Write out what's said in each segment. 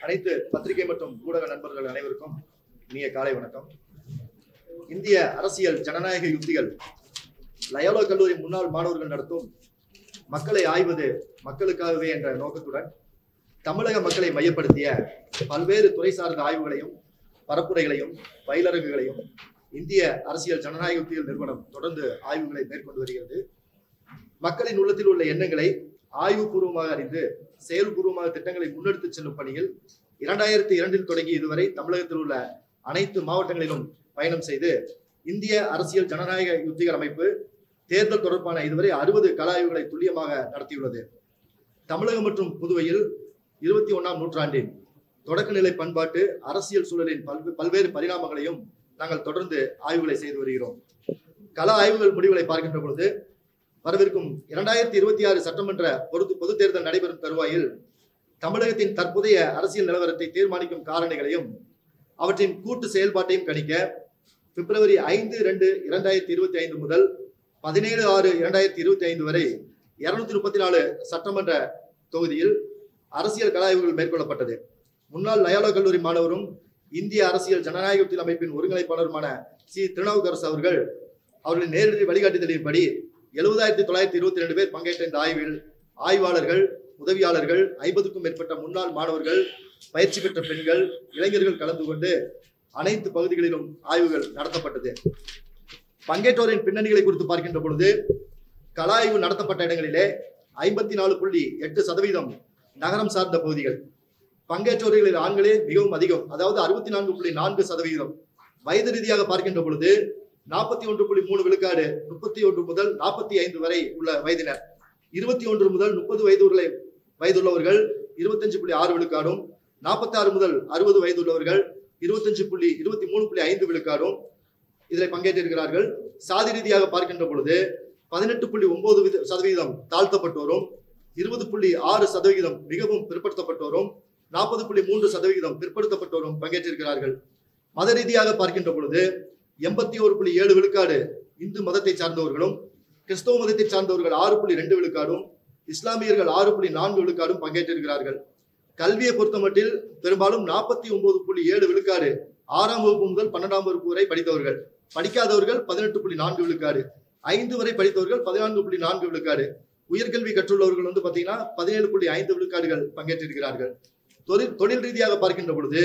அனைத்து பத்திரிகை மற்றும் ஊடக நண்பர்கள் அனைவருக்கும் இனிய காலை வணக்கம். இந்திய அரசியல் ஜனநாயக யுக்திகள் லயோலா கல்லூரி முன்னாள் மாணவர்கள் நடத்தும் மக்களை ஆய்வது மக்களுக்காகவே என்ற நோக்கத்துடன் தமிழக மக்களை மையப்படுத்திய பல்வேறு துறை சார்ந்த ஆய்வுகளையும் பரப்புரைகளையும் பயிலரங்குகளையும் இந்திய அரசியல் ஜனநாயக யுக்திகள் நிறுவனம் தொடர்ந்து ஆய்வுகளை மேற்கொண்டு வருகிறது. மக்களின் உள்ளத்தில் உள்ள எண்ணங்களை ஆய்வுபூர்வமாக அறிந்து செயல்பூர்வமாக திட்டங்களை முன்னெடுத்து செல்லும் பணியில் 2002 தொடங்கி இதுவரை தமிழகத்தில் உள்ள அனைத்து மாவட்டங்களிலும் பயணம் செய்து இந்திய அரசியல் ஜனநாயக யுக்திகள் அமைப்பு தேர்தல் தொடர்பான இதுவரை 60 கள ஆய்வுகளை துல்லியமாக நடத்தியுள்ளது. தமிழகம் மற்றும் புதுவையில் 21ஆம் நூற்றாண்டின் தொடக்கநிலை பண்பாட்டு அரசியல் சூழலின் பல்வேறு பரிணாமங்களையும் நாங்கள் தொடர்ந்து ஆய்வுகளை செய்து வருகிறோம். கள ஆய்வுகள் முடிவுகளை பார்க்கின்ற பொழுது வரவிருக்கும் 2026 சட்டமன்ற பொது தேர்தல் நடைபெறும் தருவாயில் தமிழகத்தின் தற்போதைய அரசியல் நிலவரத்தை தீர்மானிக்கும் காரணிகளையும் அவற்றின் கூட்டு செயல்பாட்டையும் கணிக்க பிப்ரவரி 5/2/2025 முதல் 17/6/2025 வரை 234 சட்டமன்ற தொகுதியில் அரசியல் கள ஆய்வுகள் மேற்கொள்ளப்பட்டது. முன்னாள் லயோலா கல்லூரி மாணவரும் இந்திய அரசியல் ஜனநாயக யுக்திகள் அமைப்பின் ஒருங்கிணைப்பாளருமான சி. திருநாவுக்கரசு அவர்களின் நேரடி வழிகாட்டுதலின்படி 70,922 பேர் பங்கேற்ற இந்த ஆய்வில் ஆய்வாளர்கள், உதவியாளர்கள், 50க்கும் மேற்பட்ட முன்னாள் மாணவர்கள், பயிற்சி பெற்ற பெண்கள், இளைஞர்கள் கலந்து கொண்டு அனைத்து பகுதிகளிலும் ஆய்வுகள் நடத்தப்பட்டது. பங்கேற்றோரின் பின்னணிகளை குறித்து பார்க்கின்ற பொழுது கள ஆய்வு நடத்தப்பட்ட இடங்களிலே 54.8% நகரம் சார்ந்த பகுதிகள். பங்கேற்றோர்களில் ஆண்களே மிகவும் அதிகம், அதாவது 64.4%. வயது ரீதியாக பார்க்கின்ற பொழுது 41.3 விழுக்காடு 31 முதல் 45 வரை உள்ள வயதினர், 21 முதல் 30 வயதுள்ளவர்கள் 25.6 விழுக்காடும், 46 முதல் 60 வயதுள்ளவர்கள் 23.5 விழுக்காடும் இதில் பங்கேற்றிருக்கிறார்கள். சாதி ரீதியாக பார்க்கின்ற பொழுது 18.9% தாழ்த்தப்பட்டோரும், 20.6% மிகவும் பிற்படுத்தப்பட்டோரும், 40.3% பிற்படுத்தப்பட்டோரும் பங்கேற்றிருக்கிறார்கள். மத ரீதியாக பார்க்கின்ற பொழுது 81.7 விழுக்காடு இந்து மதத்தை சார்ந்தவர்களும், கிறிஸ்தவ மதத்தை சார்ந்தவர்கள் 6.2 விழுக்காடும், இஸ்லாமியர்கள் 6.4 விழுக்காடும் பங்கேற்றிருக்கிறார்கள். கல்வியை பொறுத்தமட்டில் பெரும்பாலும் 49.7 விழுக்காடு 6ஆம் வகுப்பு முதல் 12ஆம் வகுப்பு வரை படித்தவர்கள், படிக்காதவர்கள் 18.4 விழுக்காடு, 5 வரை படித்தவர்கள் 14.4 விழுக்காடு, உயர்கல்வி கற்றுள்ளவர்கள் பாத்தீங்கன்னா 17.5 விழுக்காடுகள் பங்கேற்றிருக்கிறார்கள். தொழில் ரீதியாக பார்க்கின்ற பொழுது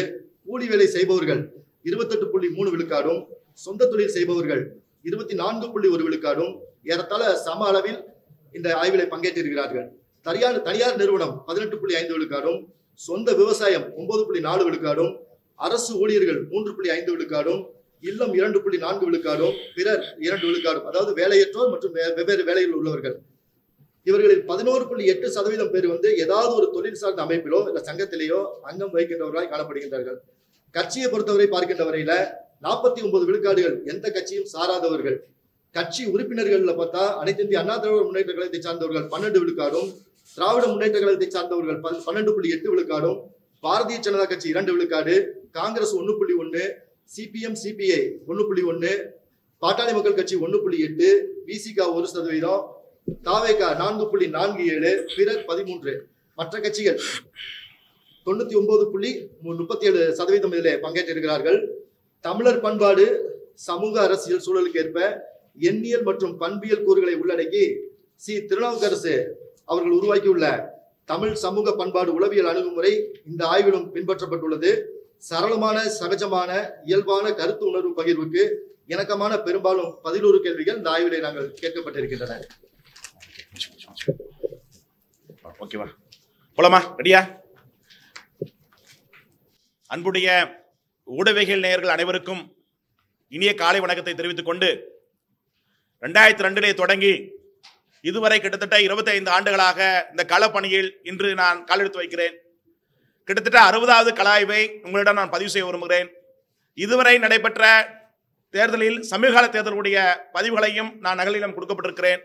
கூலி வேலை செய்பவர்கள் 28.3 விழுக்காடும், சொந்த தொழில் செய்பவர்கள் 24.1 விழுக்காடும் ஏறத்தாழ சம அளவில் இந்த ஆய்விலை பங்கேற்றிருக்கிறார்கள். தனியார் நிறுவனம் 18.5 விழுக்காடும், சொந்த விவசாயம் 9.4 விழுக்காடும், அரசு ஊழியர்கள் 3.5 விழுக்காடும், இல்லம் 2.4 விழுக்காடும், பிறர் 2 விழுக்காடும், அதாவது வேலையற்றோர் மற்றும் வெவ்வேறு வேலையில் உள்ளவர்கள். இவர்களில் 11.8% பேர் ஏதாவது ஒரு தொழில் சார்ந்த அமைப்பிலோ இல்ல சங்கத்திலேயோ அங்கம் வகிக்கின்றவர்களாய் காணப்படுகின்றார்கள். கட்சியை பொறுத்தவரை பார்க்கின்ற வரையில 49 விழுக்காடுகள் எந்த கட்சியும் சாராதவர்கள். கட்சி உறுப்பினர்கள் பார்த்தா அனைத்து இந்திய அண்ணா திராவிட முன்னேற்ற கழகத்தை சார்ந்தவர்கள் 12 விழுக்காடும், திராவிட முன்னேற்ற கழகத்தை சார்ந்தவர்கள் 12.8 விழுக்காடும், பாரதிய ஜனதா கட்சி 2 விழுக்காடு, காங்கிரஸ் 1.1, சிபிஎம் சிபிஐ 1.1, பாட்டாளி மக்கள் கட்சி 1.8, விசிகா 1%, தாவேகா 4.47, பிறர் 13. மற்ற கட்சிகள் 99.37% இதிலே பங்கேற்றிருக்கிறார்கள். தமிழர் பண்பாடு சமூக அரசியல் சூழலுக்கு ஏற்ப எண்ணியல் மற்றும் பண்பியல் கூறுகளை உள்ளடக்கி சி. திருநாவுக்கரசு அவர்கள் உருவாக்கியுள்ள தமிழ் சமூக பண்பாடு உளவியல் அணுகுமுறை இந்த ஆய்விலும் பின்பற்றப்பட்டுள்ளது. சரளமான, சகஜமான, இயல்பான கருத்து உணர்வு பகிர்வுக்கு இணக்கமான பெரும்பாலும் 11 கேள்விகள் இந்த ஆய்விலே நாங்கள் கேட்கப்பட்டிருக்கின்றன. ஓகேவா, போலாமா? ரெடியா? அன்புடைய ஊடகவியல் நேயர்கள் அனைவருக்கும் இனிய காலை வணக்கத்தை தெரிவித்துக் கொண்டு 2002 தொடங்கி இதுவரை கிட்டத்தட்ட 25 ஆண்டுகளாக இந்த களப்பணியில் இன்று நான் காலெடுத்து வைக்கிறேன். கிட்டத்தட்ட 60வது கள ஆய்வை உங்களிடம் நான் பதிவு செய்ய விரும்புகிறேன். இதுவரை நடைபெற்ற தேர்தலில் சமீபகால தேர்தலுடைய பதிவுகளையும் நான் நகலிடம் கொடுக்கப்பட்டிருக்கிறேன்.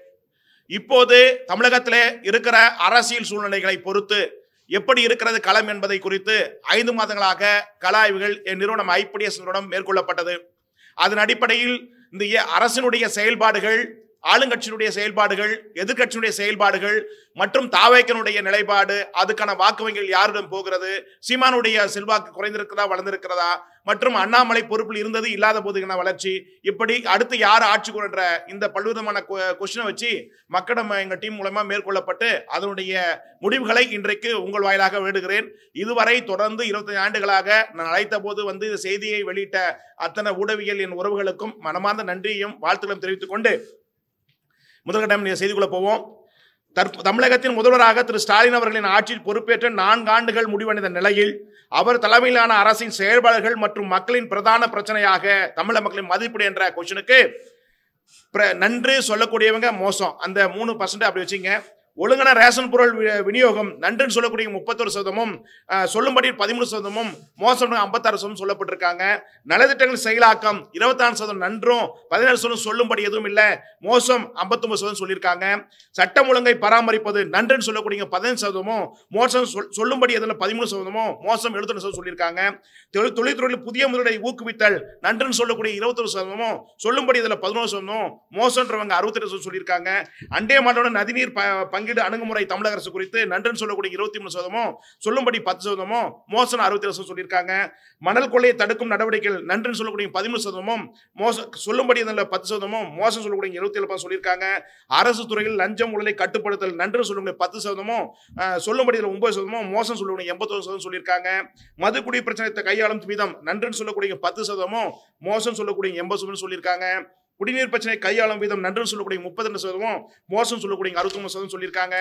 இப்போது தமிழகத்திலே இருக்கிற அரசியல் சூழ்நிலைகளை பொறுத்து எப்படி இருக்கிறது களம் என்பதை குறித்து 5 மாதங்களாக கள ஆய்வுகள் என் நிறுவனம் ஐபிடிஎஸ் நிறுவனம் மேற்கொள்ளப்பட்டது. அதன் அடிப்படையில் இந்த அரசினுடைய செயல்பாடுகள் ஆளுங்கட்சியினுடைய செயல்பாடுகள், எதிர்கட்சியினுடைய செயல்பாடுகள் மற்றும் தாவேக்கனுடைய நிலைப்பாடு, அதுக்கான வாக்கு வங்கிகள் யாரிடம் போகிறது, சீமானுடைய செல்வாக்கு குறைந்திருக்கிறதா வளர்ந்திருக்கிறதா, மற்றும் அண்ணாமலை பொறுப்பில் இருந்தது இல்லாத போதுக்கான வளர்ச்சி, இப்படி அடுத்து யார் ஆட்சி கொள்ற இந்த பல்விதமான கொஸ்டினை வச்சு மக்களிடம் எங்க டீம் மூலமா மேற்கொள்ளப்பட்டு அதனுடைய முடிவுகளை இன்றைக்கு உங்கள் வாயிலாக வேண்டுகிறேன். இதுவரை தொடர்ந்து 25 ஆண்டுகளாக நான் அழைத்த போது வந்து இந்த செய்தியை வெளியிட்ட அத்தனை ஊடகவியல் என் உறவுகளுக்கும் மனமார்ந்த நன்றியையும் வாழ்த்துக்களும் தெரிவித்துக் கொண்டு முதல்கட்டம் செய்திக்குள்ள போவோம். தமிழகத்தின் முதல்வராக திரு ஸ்டாலின் அவர்களின் ஆட்சியில் பொறுப்பேற்ற 4 ஆண்டுகள் முடிவடைந்த நிலையில் அவர் தலைமையிலான அரசின் செயல்பாடுகள் மற்றும் மக்களின் பிரதான பிரச்சனையாக தமிழக மக்களின் மதிப்பீடு என்ற கொஸ்டினுக்கு நன்று சொல்லக்கூடியவங்க மோசம், அந்த 3% அப்படி வச்சுங்க. ஒழுங்கான ரேஷன் பொருள் விநியோகம் நன்றுன்னு சொல்லக்கூடிய 31%, சொல்லும்படி 13%, மோசம் 56% சொல்லப்பட்டிருக்காங்க. நலத்திட்டங்கள் செயலாக்கம் 24% நன்றும், 17% சொல்லும்படி எதுவும் இல்லை, மோசம் 59% சொல்லியிருக்காங்க. சட்டம் ஒழுங்கை பராமரிப்பது நன்றுன்னு சொல்லக்கூடிய 15%, மோசம் சொல்லும்படி எதுவும் 13%, மோசம் 72% சொல்லியிருக்காங்க. தொழில்துறையில் புதிய முதலீடை ஊக்குவித்தல் நன்றுன்னு சொல்லக்கூடிய 21%, சொல்லும்படி இதில் 11%, மோசம்ன்றவங்க 62% சொல்லியிருக்காங்க. அண்டே மாட்டோட நதிநீர் பங்கீடு அணுகுமுறை தமிழக அரசு குறித்து நன்றுன்னு சொல்லக்கூடிய 23%, சொல்லும்படி 10%, மோசம் 67% சொல்லியிருக்காங்க. மணல் கொள்ளையை தடுக்கும் நடவடிக்கைகள் நன்றுன்னு சொல்லக்கூடிய 13%, மோசம் சொல்லும்படி 10%, மோசம் சொல்லக்கூடிய 77% சொல்லியிருக்காங்க. அரசு துறையில் லஞ்சம் ஊழலை கட்டுப்படுத்தல் நன்றுன்னு சொல்லக்கூடிய 10%, சொல்லும்படி 9%, மோசம் சொல்லக்கூடிய 81% சொல்லியிருக்காங்க. மது குடி பிரச்சனை கையாளும் வீதம் நன்றுன்னு சொல்லக்கூடிய 10%, மோசம் சொல்லக்கூடிய 80% சொல்லியிருக்காங்க. குடிநீர் பிரச்சனை கையாளும் வீதம் நன்றுன்னு சொல்லக்கூடிய 32%, மோசம் சொல்லக்கூடிய 63% சொல்லியிருக்காங்க.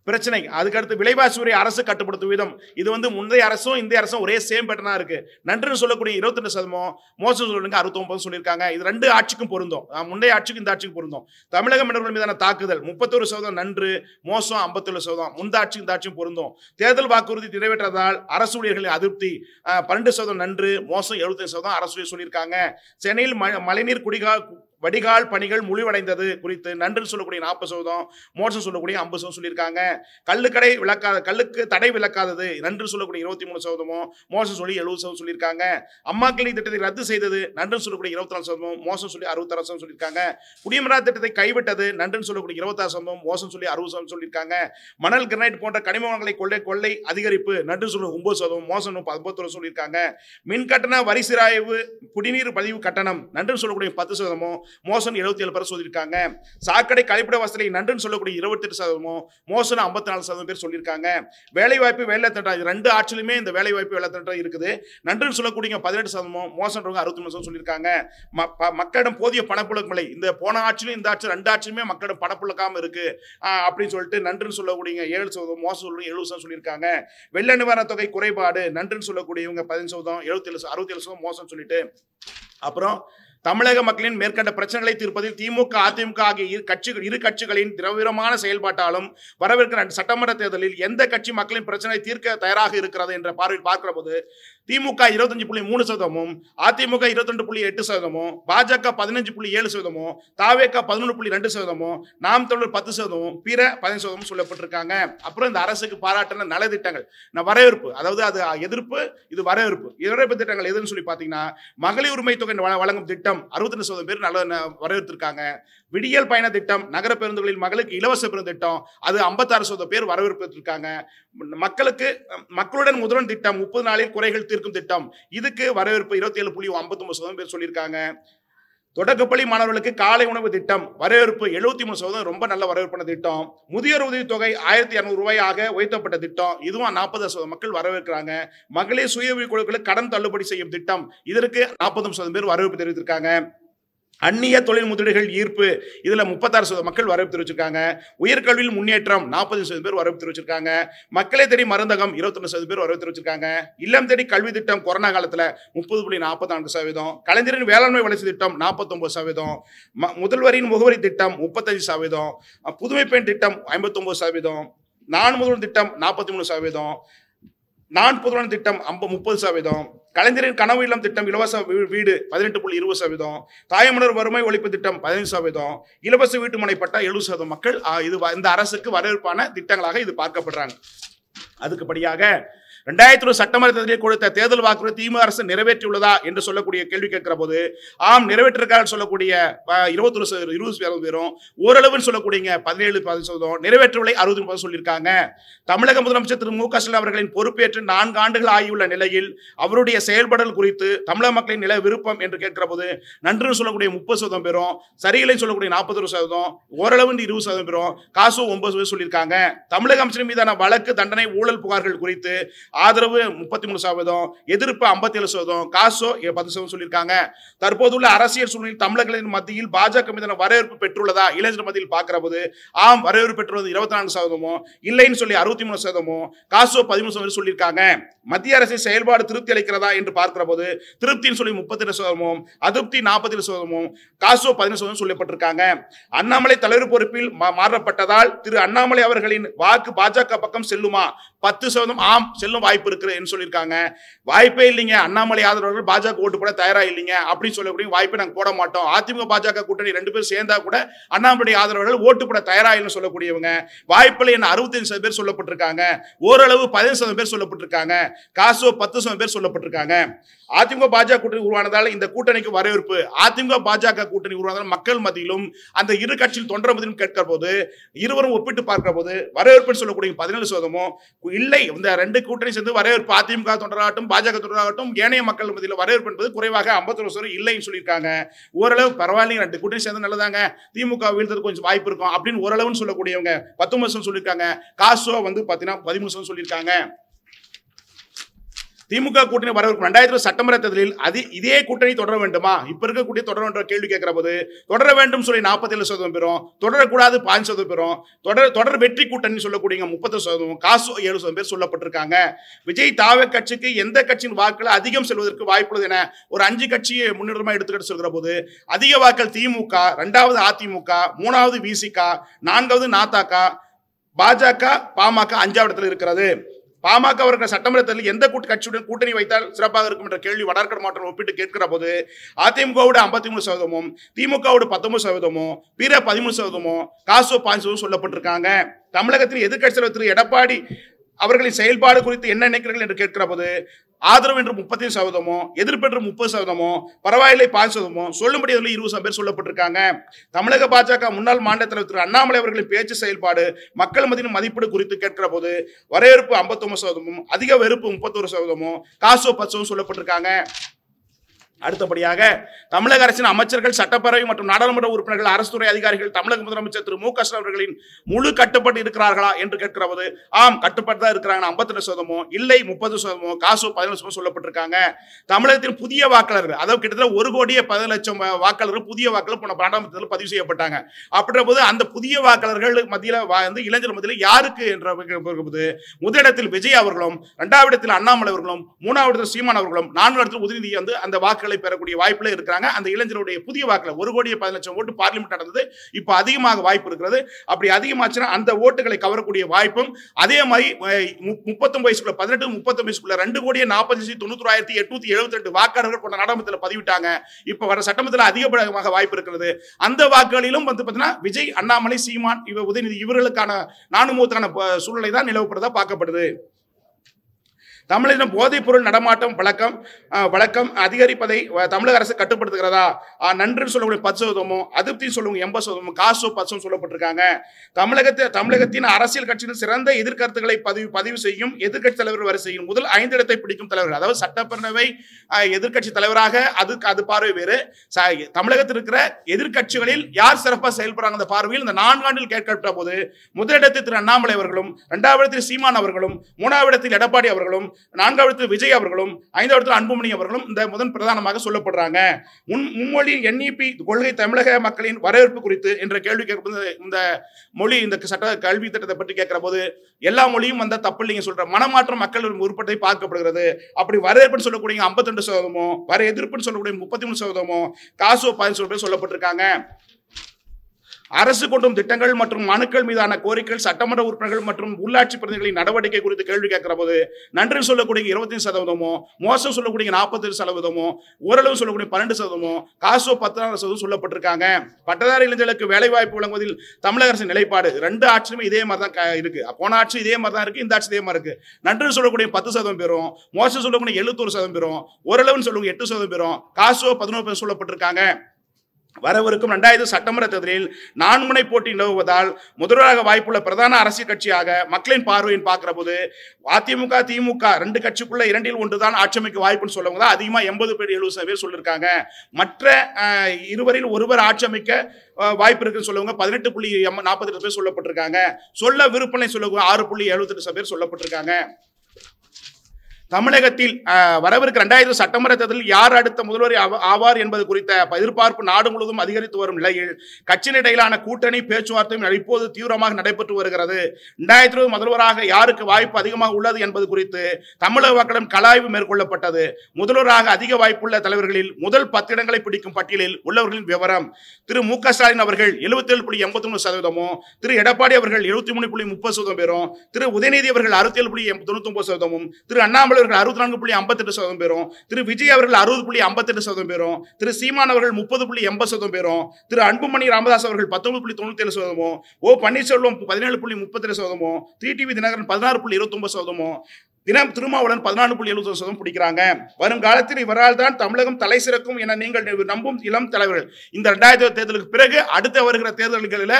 பிரச்சனை அதுக்கடுத்து விலைவாசி உரை அரசு கட்டுப்படுத்தும் வீதம், இது வந்து முந்தைய அரசும் இந்த அரசும் ஒரே சேம் பேட்டர்னா இருக்கு. நன்றுன்னு சொல்லக்கூடிய 22%, மோசம் சொல்லக்கூடிய 69% சொல்லியிருக்காங்க. இது 2 ஆட்சிக்கும் பொருந்தும், முந்தைய ஆட்சிக்கும் இந்த ஆட்சிக்கும் பொருந்தும். தமிழக மீனவர்கள் மீதான தாக்குதல் 31% நன்று, மோசம் 57%, முந்தைய ஆட்சிக்கும் இந்த ஆட்சியும் பொருந்தும். தேர்தல் வாக்குறுதி நிறைவேற்றதால் அரசு ஊழியர்களின் அதிருப்தி 12% நன்று, மோசம் 75% அரசு சொல்லியிருக்காங்க. சென்னையில் மழைநீர் வடிகால் பணிகள் முடிவடைந்தது குறித்து நன்று சொல்லக்கூடிய 40%, மோசம் சொல்லக்கூடிய 50% சொல்லியிருக்காங்க. கல்லுக்கு தடை விலக்காதது நன்று சொல்லக்கூடிய 23%, மோசம் சொல்லி 70% சொல்லியிருக்காங்க. அம்மா கிளி திட்டத்தை ரத்து செய்தது நன்று சொல்லக்கூடிய 24%, மோசம் சொல்லி 66% சொல்லியிருக்காங்க. குடிமரா திட்டத்தை கைவிட்டது நன்று சொல்லக்கூடிய 26%, மோசம் சொல்லி 60% சொல்லியிருக்காங்க. மணல் கிரனைட் போன்ற கனிம வளங்களை கொள்ளை அதிகரிப்பு நன்று சொல்லி 9%, மோசம் 51% சொல்லியிருக்காங்க. மின் கட்டண வரி சிராய்வு குடிநீர் பதிவு கட்டணம் நன்று சொல்லக்கூடிய 10%, மோசம் 77% சொல்லியிருக்காங்க. சாக்கடை கழிப்பிட வசதி நன்றுன்னு சொல்லக்கூடிய 28%, மோசம் 54% பேர் சொல்லியிருக்காங்க. வேலைவாய்ப்பு வேலை திட்டம் 2 ஆட்சியிலுமே இந்த வேலைவாய்ப்பு வேலை திட்டம் இருக்குது. நன்றுன்னு சொல்லக்கூடிய 18%, மோசம் 63% சொல்லியிருக்காங்க. மக்களிடம் போதிய பணப்புழக்கம் இல்லை, இந்த போன ஆட்சியிலும் இந்த ஆட்சி 2 ஆட்சியுமே மக்களிடம் பணப்புழக்காம இருக்கு அப்படின்னு சொல்லிட்டு நன்றுன்னு சொல்லக்கூடிய 7%, மோசம் சொல்லக்கூடிய 70% சொல்லியிருக்காங்க. வெள்ள நிவாரண தொகை குறைபாடு நன்றுன்னு சொல்லக்கூடியவங்க 15%, 67% மோசம் சொல்லிட்டு. அப்புறம் தமிழக மக்களின் மேற்கண்ட பிரச்சனைகளை தீர்ப்பதில் திமுக அதிமுக ஆகிய இரு கட்சிகளின் திரவிரமான செயல்பாட்டாலும் வரவிருக்கிற சட்டமன்ற தேர்தலில் எந்த கட்சி மக்களின் பிரச்சனை தீர்க்க தயாராக இருக்கிறது என்ற பார்வையில் பார்க்கிற போது திமுக 25.3%, அதிமுக 22.8%, பாஜக 15.7%, தாவேக 11.2%, நாம் தமிழர் 10%, பிற 15% சொல்லப்பட்டிருக்காங்க. அப்புறம் இந்த அரசுக்கு பாராட்டின நலத்திட்டங்கள் வரவேற்பு, அதாவது அது எதிர்ப்பு, இது வரவேற்பு. வரவேற்பு திட்டங்கள் எதுன்னு சொல்லி பார்த்தீங்கன்னா, மகளிர் உரிமை தொகை வழங்கும் திட்டம் 62% பேர் நல்ல வரவேற்றிருக்காங்க. விடியல் பயண திட்டம், நகர பேருந்துகளில் மகளுக்கு இலவச பேருந்து திட்டம், அது 56% பேர் வரவேற்றிருக்காங்க. மக்களுடன் முதல்வன் திட்டம் 30 நாளில் குறைகள் தீர்க்கும் திட்டம், இதுக்கு வரவேற்பு 27.59% பேர் சொல்லியிருக்காங்க. தொடக்கப்பள்ளி மாணவர்களுக்கு காலை உணவு திட்டம் வரவேற்பு 73%, ரொம்ப நல்ல வரவேற்பான திட்டம். முதியோர் உதவித்தொகை 1200 ரூபாயாக உயர்த்தப்பட்ட திட்டம், இதுவும் 40% மக்கள் வரவேற்கிறாங்க. மகளிர் சுய உதவி குழுக்களுக்கு கடன் தள்ளுபடி செய்யும் திட்டம், இதற்கு 40% பேர் வரவேற்பு தெரிவித்திருக்காங்க. அந்நிய தொழில் முதலீடுகள் ஈர்ப்பு, இதுல 36% மக்கள் வரவேற்பு தெரிவிச்சிருக்காங்க. உயர்கல்வியில் முன்னேற்றம் 40% பேர் வரவேற்பு தெரிவிச்சிருக்காங்க. மக்களை தேடி மருந்தகம் 21% பேர் வரவேற்பு தெரிவிச்சிருக்காங்க. இல்லம் தேடி கல்வி திட்டம் கொரோனா காலத்துல 30.44%, கலைஞரின் வேளாண்மை வளர்ச்சி திட்டம் 49%, முதல்வரின் முகவரி திட்டம் 35%, புதுமை பெண் திட்டம் 59%, நான் முதல்வன் திட்டம் 43%, நான் புதுவன் திட்டம் 30%, கலைஞரின் கனவு இல்லம் திட்டம் இலவச வீடு 18.20%, தாயமலர் வறுமை ஒழிப்பு திட்டம் 15%, இலவச வீட்டுமனை பட்டா 70% மக்கள் இது இந்த அரசுக்கு வரவேற்பான திட்டங்களாக இது பார்க்கப்படுறாங்க. அதுக்குபடியாக 2001 சட்டமன்ற தேர்தலில் கொடுத்த தேர்தல் வாக்குறுதி திமுக அரசு நிறைவேற்றியுள்ளதா என்று சொல்லக்கூடிய கேள்வி கேட்கிற போது ஆம் நிறைவேற்றிருக்காங்க சொல்லக்கூடிய 20% பேரும், ஓரளவுன்னு சொல்லக்கூடிய 17% நிறைவேற்றவில்லை 60% சொல்லியிருக்காங்க. தமிழக முதலமைச்சர் திரு மு.க. ஸ்டாலின் அவர்களின் பொறுப்பேற்று 4 ஆண்டுகள் ஆகியுள்ள நிலையில் அவருடைய செயல்படல் குறித்து தமிழக மக்களின் நில விருப்பம் என்று கேட்கிற போது நன்று சொல்லக்கூடிய 30% பேரும், சரியில்லை சொல்லக்கூடிய 41%, ஓரளவு 20% பேரும், காசு 9% சொல்லியிருக்காங்க. தமிழக அமைச்சர் மீதான வழக்கு, தண்டனை, ஊழல் புகார்கள் குறித்து ஆதரவு 33%, எதிர்ப்பு 57%, காசோ 10% சொல்லியிருக்காங்க. தற்போதுள்ள அரசியல் சூழ்நிலையில் தமிழர்களின் மத்தியில் பாஜக மீதான வரவேற்பு பெற்றுள்ளதா இளைஞர் மத்தியில் பார்க்கிற போது ஆம் வரவேற்பு பெற்றுள்ளது 24%, இல்லைன்னு சொல்லி 63%, காசோ 13% சொல்லியிருக்காங்க. மத்திய அரசின் செயல்பாடு திருப்தி அளிக்கிறதா என்று பார்க்கிற போது திருப்தின்னு சொல்லி 32%, அதிருப்தி 47%, காசோ 15% சொல்லப்பட்டிருக்காங்க. அண்ணாமலை தலைவர் பொறுப்பில் மாறப்பட்டதால் திரு அண்ணாமலை அவர்களின் வாக்கு பாஜக பக்கம் செல்லுமா? 10% ஆம் செல்லும் வாய்ப்பு இருக்கு என்று சொல்லியிருக்காங்க. வாய்ப்பே இல்லைங்க, அண்ணாமலை ஆதரவாளர்கள் பாஜக ஓட்டு போட தயாரா இல்லைங்க அப்படின்னு சொல்லக்கூடிய வாய்ப்பை நாங்கள் போட மாட்டோம். அதிமுக பாஜக கூட்டணி 2 பேர் சேர்ந்தா கூட அண்ணாமலை ஆதரவாளர்கள் ஓட்டு போட தயாரா இல்லைன்னு சொல்லக்கூடியவங்க வாய்ப்பில்லை என்ன 65% பேர் சொல்லப்பட்டிருக்காங்க. ஓரளவு 15% பேர் சொல்லப்பட்டிருக்காங்க. காசோ 10% பேர் சொல்லப்பட்டிருக்காங்க. அதிமுக பாஜக கூட்டணி உருவானதால் இந்த கூட்டணிக்கு வரவேற்பு, அதிமுக பாஜக கூட்டணி உருவானதால் மக்கள் மத்தியிலும் அந்த இரு கட்சியில் தொண்டர் மத்தியிலும் கேட்கிற போது இருவரும் ஒப்பிட்டு பார்க்கிற போது வரவேற்பு சொல்லக்கூடிய 17%, இல்லை இந்த 2 கூட்டணி சேர்ந்து வரவேற்பு அதிமுக தொண்டராகட்டும் பாஜக தொண்டராகட்டும் ஏனைய மக்கள் மத்தியில் வரவேற்பு என்பது குறைவாக 51% இல்லைன்னு சொல்லியிருக்காங்க. ஓரளவு பரவாயில்லைங்க, 2 கூட்டணி சேர்ந்து நல்லதாங்க, திமுக வீழ்றது கொஞ்சம் வாய்ப்பு இருக்கும் அப்படின்னு ஓரளவுன்னு சொல்லக்கூடியவங்க 19% சொல்லியிருக்காங்க. காசோ பார்த்தீங்கன்னா 13% சொல்லியிருக்காங்க. திமுக கூட்டணி வரவிருக்கும் 2000 சட்டமன்ற தேர்தலில் இதே கூட்டணி தொடர வேண்டுமா? இப்ப இருக்க கூட்டணி தொடர வேண்டும் கேள்வி கேட்கிற போது தொடர வேண்டும் சொல்லி 47% பேரும், தொடரக்கூடாது 5% பேரும், தொடர் வெற்றி கூட்டணி சொல்லக்கூடிய 30%, காசு 7% பேர் சொல்லப்பட்டிருக்காங்க. விஜய் தாவே கட்சிக்கு எந்த கட்சியின் வாக்குகள் அதிகம் செல்வதற்கு வாய்ப்புள்ளது என ஒரு 5 கட்சியை முன்னுரிமை எடுத்துக்கிட்டு சொல்கிற போது அதிக வாக்கள் திமுக, 2வது அதிமுக, 3வது விசிக, 4வது நாதக, பாஜக, பாமக 5வது இடத்துல இருக்கிறது. பாமக அவர்கள் சட்டமன்ற தேர்தலில் எந்த கட்சியுடன் கூட்டணி வைத்தால் சிறப்பாக இருக்கும் என்ற கேள்வி வடகர் மாவட்டம் ஒப்பிட்டு கேட்கிற போது அதிமுகவோட 53%, திமுகவோட 19%, பிற 13%, காசோ 5% சொல்லப்பட்டிருக்காங்க. தமிழகத்தில் எதிர்க்கட்சி தலைவர் திரு எடப்பாடி அவர்களின் செயல்பாடு குறித்து என்ன நினைக்கிறீர்கள் என்று கேட்கிற போது ஆதரவு என்று 35%, எதிர்ப்பு என்று 30%, பரவாயில்லை 5%, சொல்லும்படியில் 20% பேர் சொல்லப்பட்டிருக்காங்க. தமிழக பாஜக முன்னாள் மாநில தலைவர் திரு அண்ணாமலை அவர்களின் பேச்சு செயல்பாடு மக்கள் மத்தியின் மதிப்பீடு குறித்து கேட்கிற போது வரவேற்பு 59%, அதிக வெறுப்பு 31%, காசோ 10% சொல்லப்பட்டிருக்காங்க. அடுத்தபடியாக தமிழக அரசின் அமைச்சர்கள், சட்டப்பேரவை மற்றும் நாடாளுமன்ற உறுப்பினர்கள், அரசு துறை அதிகாரிகள் தமிழக முதலமைச்சர் திரு மு.க. ஸ்டாலின் அவர்களின் முழு கட்டுப்பாடு இருக்கிறார்களா என்று கேட்கிற போது ஆம் கட்டுப்பாடு தான் இருக்கிறாங்க 52%, இல்லை 30%, காசு 17% சொல்லப்பட்டிருக்காங்க. தமிழகத்தின் புதிய வாக்காளர்கள், அதாவது கிட்டத்தட்ட 1,10,00,000 வாக்காளர்கள் புதிய வாக்காளர் போன பாராளுமன்றத்தில் பதிவு செய்யப்பட்டாங்க. அப்படின்ற போது அந்த புதிய வாக்காளர்கள் மத்தியில் இளைஞர் மத்தியில் யாருக்கு என்ற போது முதலிடத்தில் விஜய் அவர்களும், 2வது இடத்தில் அண்ணாமலை அவர்களும், 3வது இடத்தில் சீமான் அவர்களும், 4வது இடத்தில் உதயநிதி அந்த வாக்குகள் பெறக்கூடிய வாய்ப்புல இருக்கிறாங்க. அந்த இளைஞருடைய புதிய வாக்குல 1,10,00,000 ஓட்டு பார்லிமெண்ட் நடந்தது. இப்ப அதிகமாக வாய்ப்பு இருக்கிறது. அப்படி அதிகமாச்சுன்னா அந்த ஓட்டுகளை கவரக்கூடிய வாய்ப்பும் அதே மாதிரி 39 வயசுக்குள்ள 18-39 வயசுக்குள்ள 2,40,90,872 வாக்காளர்கள் போன நாடாளுமன்றத்தில் பதிவிட்டாங்க. இப்ப வர சட்டமன்றத்தில் அதிகமாக வாய்ப்பு இருக்கிறது. அந்த வாக்குகளிலும் பாத்தீங்கன்னா விஜய், அண்ணாமலை, சீமான், உதயநிதி இவர்களுக்கான நானுமுகத்தான சூழ்நிலை தான் நிலவப்படுறதா பார்க்கப்படுது. தமிழகம் போதைப் பொருள் நடமாட்டம் வழக்கம் அதிகரிப்பதை தமிழக அரசு கட்டுப்படுத்துகிறதா? நன்று சொல்லக்கூடிய 10%, அதிருப்தி சொல்லக்கூடிய 80%, காசோ 10% சொல்லப்பட்டிருக்காங்க. தமிழகத்தின் அரசியல் கட்சியின் சிறந்த எதிர்கருத்துக்களை பதிவு செய்யும் எதிர்கட்சி தலைவர் வரிசையில் முதல் 5 இடத்தை பிடிக்கும் தலைவர், அதாவது சட்டப்பேரவை எதிர்கட்சி தலைவராக அது பார்வை வேறு. தமிழகத்தில் இருக்கிற எதிர்கட்சிகளில் யார் சிறப்பாக செயல்படுறாங்க அந்த பார்வையில் இந்த 4 ஆண்டில் கேட்கப்பட்ட போது முதலிடத்தில் திரு அண்ணாமலை அவர்களும், 2வது இடத்தில் சீமான் அவர்களும், 3வது இடத்தில் எடப்பாடி அவர்களும், 4வது இடத்தில் விஜய் அவர்களும், 5வது இடத்தில் அன்புமணி அவர்களும் இந்த முதன் பிரதானமாக சொல்லப்படுறாங்க. முன்மொழி NEP கொள்கை தமிழக மக்களின் வரவேற்பு குறித்து என்ற கேள்வி கேட்கும்போது இந்த மொழி இந்த சட்ட கல்வி திட்டத்தை பற்றி கேட்கிற போது எல்லா மொழியும் வந்த தப்பு இல்லைங்க சொல்ற மனமாற்றம் மக்கள் உட்பட்டதை பார்க்கப்படுகிறது. அப்படி வரவேற்புன்னு சொல்லக்கூடிய 52%, வர எதிர்ப்புன்னு சொல்லக்கூடிய 33%, காசோ 15% சொல்லப்பட்டிருக்காங்க. அரசு கொண்டும் திட்டங்கள் மற்றும் மனுக்கள் மீதான கோரிக்கைகள் சட்டமன்ற உறுப்பினர்கள் மற்றும் உள்ளாட்சி பிரதிநிதிகளின் நடவடிக்கை குறித்து கேள்வி கேட்கிற போது நன்றி சொல்லக்கூடிய 25%, மோசம் சொல்லக்கூடிய 47%, ஓரளவு சொல்லக்கூடிய 12%, காசோ 16% சொல்லப்பட்டிருக்காங்க. பட்டதாரி இளைஞர்களுக்கு வேலை வாய்ப்பு வழங்குவதில் தமிழக அரசின் நிலைப்பாடு 2 ஆட்சியுமே இதே மாதிரி தான் இருக்கு. போன ஆட்சி இதே மாதிரி தான் இருக்கு, இந்த ஆட்சி இதே மாதிரி இருக்கு. நன்றி சொல்லக்கூடிய 10% பேரும், மோசம் சொல்லக்கூடிய 71% பேரும், ஓரளவுன்னு சொல்லக்கூடிய 8% பேரும், காசோ 11% சொல்லப்பட்டிருக்காங்க. வரவிருக்கும் 2000 சட்டமன்ற தேர்தலில் 4 முனை போட்டி நிலவுவதால் முதல்வராக வாய்ப்புள்ள பிரதான அரசியல் கட்சியாக மக்களின் பார்வையின் பார்க்கிற போது அதிமுக திமுக 2 கட்சிக்குள்ள 2இல் 1 தான் ஆட்சி அமைக்க வாய்ப்புன்னு சொல்லவங்க தான் அதிகமா 80 பேர் 70 பேர் சொல்லியிருக்காங்க. மற்ற இருவரில் ஒருவர் ஆட்சி அமைக்க வாய்ப்பு இருக்குன்னு சொல்லுவாங்க 18.48 பேர் சொல்லப்பட்டிருக்காங்க. சொல்ல விருப்பனை சொல்லுவாங்க 6.78 பேர் சொல்லப்பட்டிருக்காங்க. தமிழகத்தில் வரவிருக்கிற 2000 சட்டமன்ற தேர்தலில் யார் அடுத்த முதல்வர் ஆவார் என்பது குறித்த எதிர்பார்ப்பு நாடு முழுவதும் அதிகரித்து வரும் நிலையில் கட்சியிடையிலான கூட்டணி பேச்சுவார்த்தையும் இப்போது தீவிரமாக நடைபெற்று வருகிறது. 2020 முதல்வராக யாருக்கு வாய்ப்பு அதிகமாக உள்ளது என்பது குறித்து தமிழக மக்களிடம் கலாய்வு மேற்கொள்ளப்பட்டது. முதல்வராக அதிக வாய்ப்புள்ள தலைவர்களில் முதல் 10 இடங்களை பிடிக்கும் பட்டியலில் உள்ளவர்களின் விவரம்: திரு மு க ஸ்டாலின் அவர்கள் 77.83%, திரு எடப்பாடி அவர்கள் 73.30% பேரும், திரு உதயநிதி அவர்கள் 67.99%, திரு அண்ணாமலை 64.58% பேரும், திரு விஜய் அவர்கள் 60.58% பேரும், திரு சீமான் அவர்கள் 30.80% பேரும், திரு அன்புமணி ராமதாஸ் அவர்கள் 19.97%, ஓ பன்னீர்செல்வம் 17.32%, டிடிவி தினகரன் 16.29%, திருமாவளவன் 14.70% பிடிக்கிறாங்க. வருங்காலத்தில் இவரால் தான் தமிழகம் தலை சிறக்கும் என நீங்கள் நம்பும் இளம் தலைவர்கள் இந்த 2000 தேர்தலுக்கு பிறகு அடுத்த வருகிற தேர்தல்களில்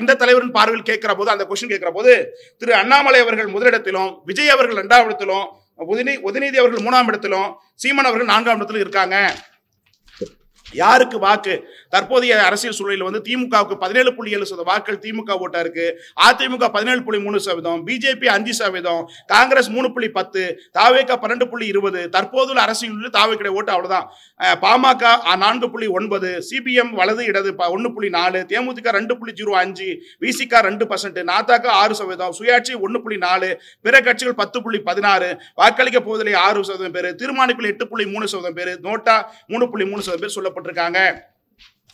இந்த தலைவரின் பார்வையில் கேட்கிற போது அந்த கொஸ்டின் கேட்கிற போது திரு அண்ணாமலை அவர்கள் முதலிடத்திலும், விஜய் அவர்கள் 2ஆம் இடத்திலும், உதயநிதி அவர்கள் 3ஆம் இடத்திலும், சீமான் அவர்கள் 4ஆம் இடத்திலும் இருக்காங்க. யாருக்கு வாக்கு? தற்போதைய அரசியல் சூழலில் திமுகவுக்கு 17.7% வாக்கள் திமுக ஓட்டா இருக்கு. அதிமுக 17.3%, பிஜேபி 5%, காங்கிரஸ் 3.10%, தாவேக 12.20%. தற்போதுள்ள அரசியல் தாவேக ஓட்டு அவ்வளவுதான். பாமக 4.9%, சிபிஎம் வலது இடது 1.4%, தேமுதிக 2.05%, விசிக 2%, நாதாக 6%, சுயாட்சி 1.4%, பிற கட்சிகள் 10.16%, வாக்களிக்க போவதில்லை 6% பேர், தீர்மானிப்பில் 8.3% பேர், நோட்டா 3.3% பேர் சொல்லப்பட்டிருக்காங்க.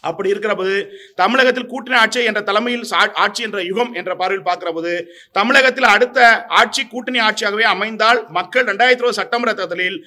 அப்படி இருக்கிற போது தமிழகத்தில் கூட்டணி ஆட்சி என்ற தலைமையில் ஆட்சி என்ற யுகம் என்ற பார்வையில் பார்க்கிற போது தமிழகத்தில் அடுத்த ஆட்சி கூட்டணி ஆட்சியாகவே அமைந்தால் மக்கள் 2020 சட்டமன்ற தேர்தலில்